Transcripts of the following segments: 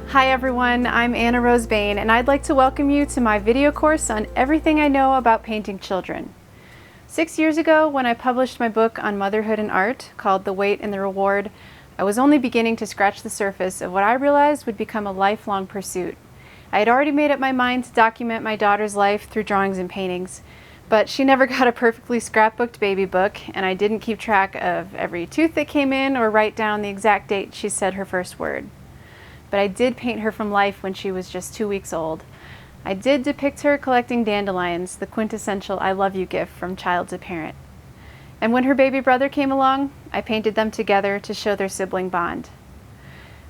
Hi everyone, I'm Anna Rose Bain, and I'd like to welcome you to my video course on everything I know about painting children. 6 years ago, when I published my book on motherhood and art called The Wait and the Reward, I was only beginning to scratch the surface of what I realized would become a lifelong pursuit. I had already made up my mind to document my daughter's life through drawings and paintings, but she never got a perfectly scrapbooked baby book, and I didn't keep track of every tooth that came in or write down the exact date she said her first word. But I did paint her from life when she was just 2 weeks old. I did depict her collecting dandelions, the quintessential I love you gift from child to parent. And when her baby brother came along, I painted them together to show their sibling bond.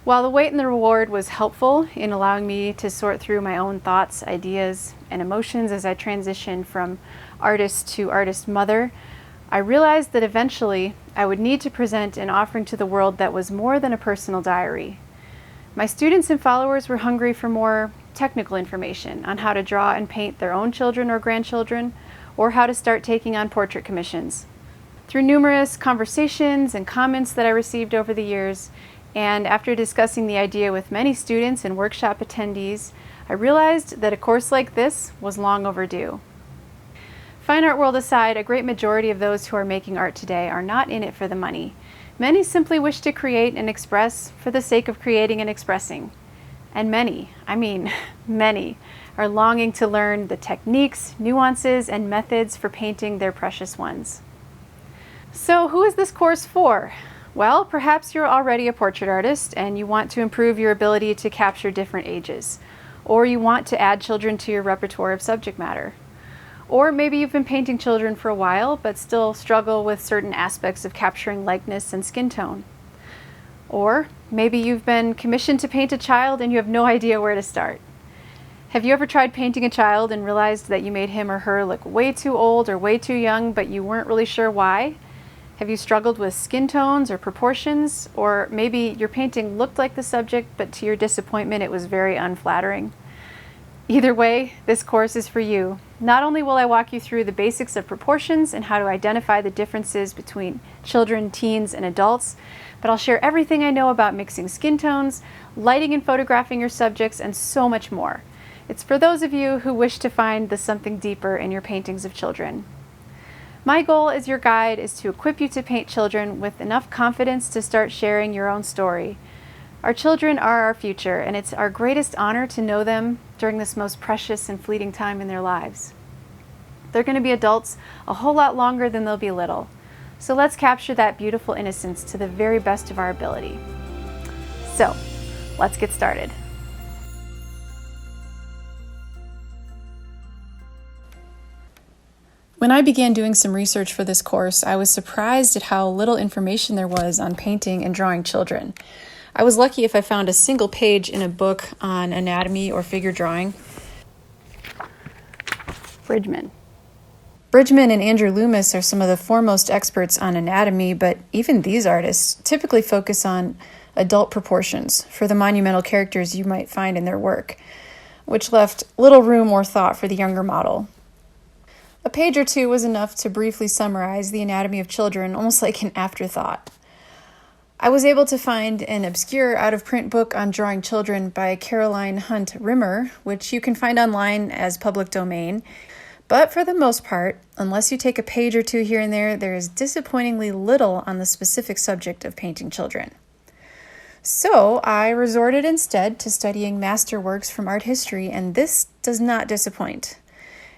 While The Wait and the Reward was helpful in allowing me to sort through my own thoughts, ideas, and emotions as I transitioned from artist to artist mother, I realized that eventually I would need to present an offering to the world that was more than a personal diary. My students and followers were hungry for more technical information on how to draw and paint their own children or grandchildren, or how to start taking on portrait commissions. Through numerous conversations and comments that I received over the years, and after discussing the idea with many students and workshop attendees, I realized that a course like this was long overdue. Fine art world aside, a great majority of those who are making art today are not in it for the money. Many simply wish to create and express for the sake of creating and expressing. And many, many, are longing to learn the techniques, nuances, and methods for painting their precious ones. So who is this course for? Well, perhaps you're already a portrait artist and you want to improve your ability to capture different ages. Or you want to add children to your repertoire of subject matter. Or maybe you've been painting children for a while, but still struggle with certain aspects of capturing likeness and skin tone. Or maybe you've been commissioned to paint a child and you have no idea where to start. Have you ever tried painting a child and realized that you made him or her look way too old or way too young, but you weren't really sure why? Have you struggled with skin tones or proportions? Or maybe your painting looked like the subject, but to your disappointment it was very unflattering? Either way, this course is for you. Not only will I walk you through the basics of proportions and how to identify the differences between children, teens, and adults, but I'll share everything I know about mixing skin tones, lighting and photographing your subjects, and so much more. It's for those of you who wish to find the something deeper in your paintings of children. My goal as your guide is to equip you to paint children with enough confidence to start sharing your own story. Our children are our future, and it's our greatest honor to know them during this most precious and fleeting time in their lives. They're going to be adults a whole lot longer than they'll be little. So let's capture that beautiful innocence to the very best of our ability. So, let's get started. When I began doing some research for this course, I was surprised at how little information there was on painting and drawing children. I was lucky if I found a single page in a book on anatomy or figure drawing. Bridgman and Andrew Loomis are some of the foremost experts on anatomy, but even these artists typically focus on adult proportions for the monumental characters you might find in their work, which left little room or thought for the younger model. A page or two was enough to briefly summarize the anatomy of children, almost like an afterthought. I was able to find an obscure out-of-print book on drawing children by Caroline Hunt Rimmer, which you can find online as public domain. But for the most part, unless you take a page or two here and there is disappointingly little on the specific subject of painting children. So I resorted instead to studying masterworks from art history, and this does not disappoint.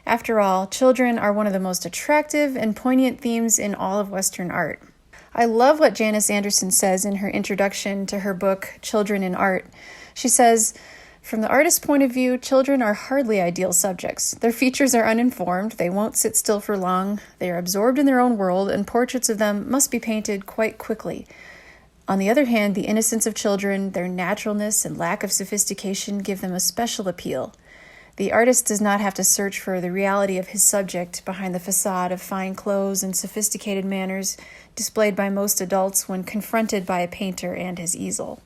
After all, children are one of the most attractive and poignant themes in all of Western art. I love what Janice Anderson says in her introduction to her book, Children in Art. She says, "From the artist's point of view, children are hardly ideal subjects. Their features are uninformed, they won't sit still for long, they are absorbed in their own world, and portraits of them must be painted quite quickly. On the other hand, the innocence of children, their naturalness and lack of sophistication give them a special appeal. The artist does not have to search for the reality of his subject behind the facade of fine clothes and sophisticated manners displayed by most adults when confronted by a painter and his easel."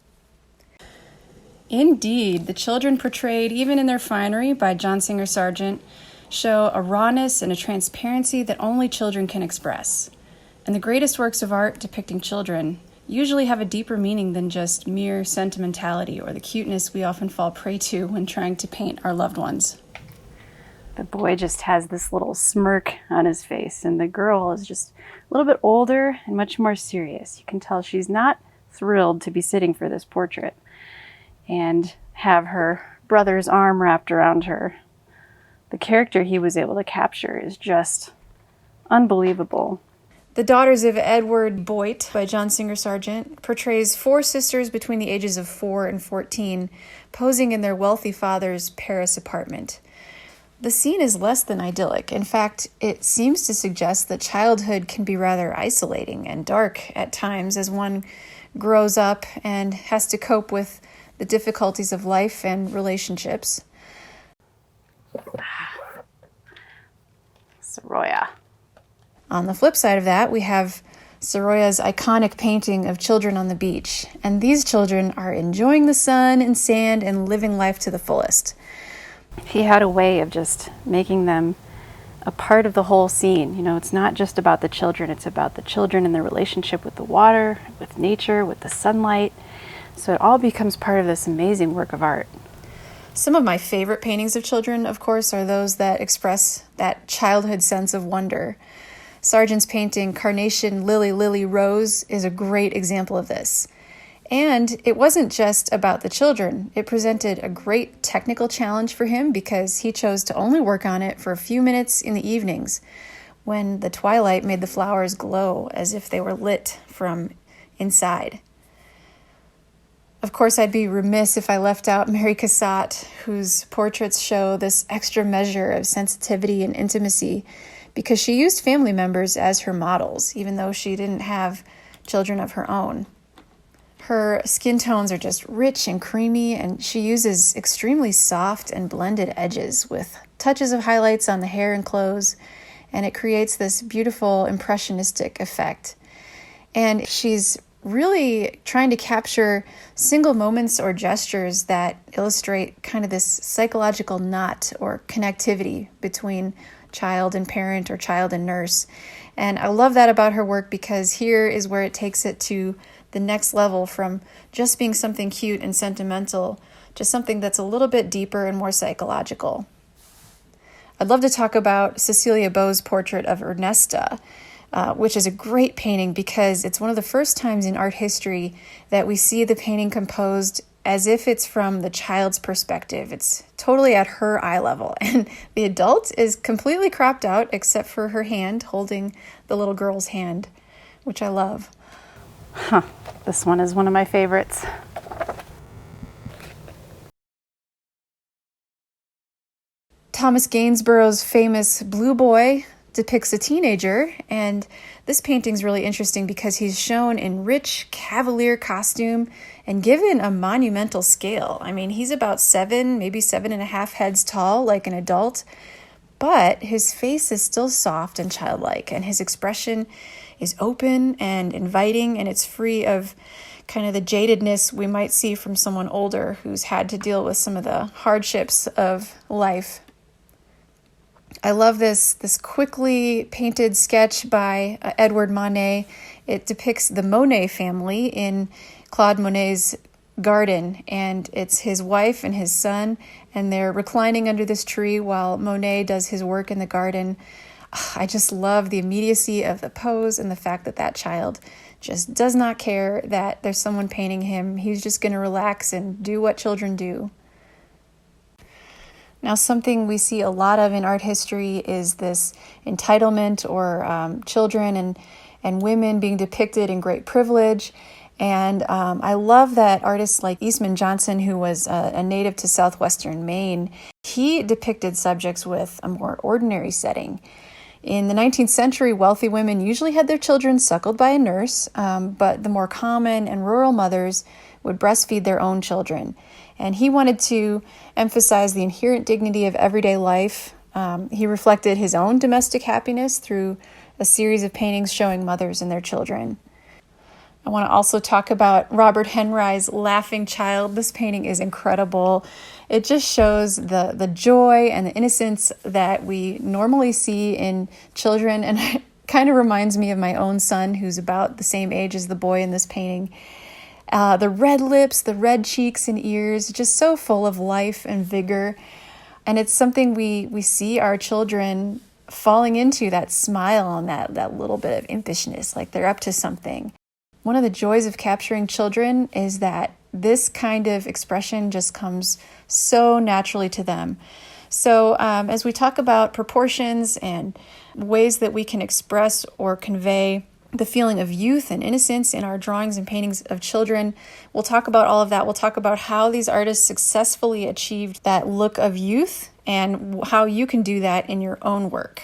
Indeed, the children portrayed, even in their finery, by John Singer Sargent, show a rawness and a transparency that only children can express. And the greatest works of art depicting children usually have a deeper meaning than just mere sentimentality or the cuteness we often fall prey to when trying to paint our loved ones. The boy just has this little smirk on his face, and the girl is just a little bit older and much more serious. You can tell she's not thrilled to be sitting for this portrait and have her brother's arm wrapped around her. The character he was able to capture is just unbelievable. The Daughters of Edward Boyd by John Singer Sargent portrays 4 sisters between the ages of 4 and 14 posing in their wealthy father's Paris apartment. The scene is less than idyllic. In fact, it seems to suggest that childhood can be rather isolating and dark at times as one grows up and has to cope with the difficulties of life and relationships. Soroya. On the flip side of that, we have Soroya's iconic painting of children on the beach. And these children are enjoying the sun and sand and living life to the fullest. He had a way of just making them a part of the whole scene. You know, it's not just about the children, it's about the children and their relationship with the water, with nature, with the sunlight. So it all becomes part of this amazing work of art. Some of my favorite paintings of children, of course, are those that express that childhood sense of wonder. Sargent's painting, Carnation, Lily, Lily, Rose, is a great example of this. And it wasn't just about the children. It presented a great technical challenge for him because he chose to only work on it for a few minutes in the evenings when the twilight made the flowers glow as if they were lit from inside. Of course, I'd be remiss if I left out Mary Cassatt, whose portraits show this extra measure of sensitivity and intimacy because she used family members as her models, even though she didn't have children of her own. Her skin tones are just rich and creamy, and she uses extremely soft and blended edges with touches of highlights on the hair and clothes, and it creates this beautiful impressionistic effect. And she's really trying to capture single moments or gestures that illustrate kind of this psychological knot or connectivity between child and parent or child and nurse. And I love that about her work because here is where it takes it to the next level from just being something cute and sentimental to something that's a little bit deeper and more psychological. I'd love to talk about Cecilia Beau's portrait of Ernesta, which is a great painting because it's one of the first times in art history that we see the painting composed as if it's from the child's perspective. It's totally at her eye level, and the adult is completely cropped out except for her hand holding the little girl's hand, which I love. This one is one of my favorites. Thomas Gainsborough's famous Blue Boy depicts a teenager, and this painting's really interesting because he's shown in rich cavalier costume and given a monumental scale. I mean, he's about 7, maybe 7.5 heads tall, like an adult, but his face is still soft and childlike, and his expression is open and inviting, and it's free of kind of the jadedness we might see from someone older who's had to deal with some of the hardships of life. I love this quickly painted sketch by Edward Monet. It depicts the Monet family in Claude Monet's garden, and it's his wife and his son, and they're reclining under this tree while Monet does his work in the garden. I just love the immediacy of the pose and the fact that that child just does not care that there's someone painting him. He's just going to relax and do what children do. Now, something we see a lot of in art history is this entitlement or children and women being depicted in great privilege. And I love that artists like Eastman Johnson, who was a native to southwestern Maine, he depicted subjects with a more ordinary setting. In the 19th century, wealthy women usually had their children suckled by a nurse, but the more common and rural mothers would breastfeed their own children. And he wanted to emphasize the inherent dignity of everyday life. He reflected his own domestic happiness through a series of paintings showing mothers and their children. I want to also talk about Robert Henry's Laughing Child. This painting is incredible. It just shows the joy and the innocence that we normally see in children. And Kind of reminds me of my own son, who's about the same age as the boy in this painting. The red lips, the red cheeks and ears, just so full of life and vigor. And it's something we see our children falling into, that smile and that little bit of impishness, like they're up to something. One of the joys of capturing children is that this kind of expression just comes so naturally to them. So as we talk about proportions and ways that we can express or convey the feeling of youth and innocence in our drawings and paintings of children, we'll talk about all of that. We'll talk about how these artists successfully achieved that look of youth and how you can do that in your own work.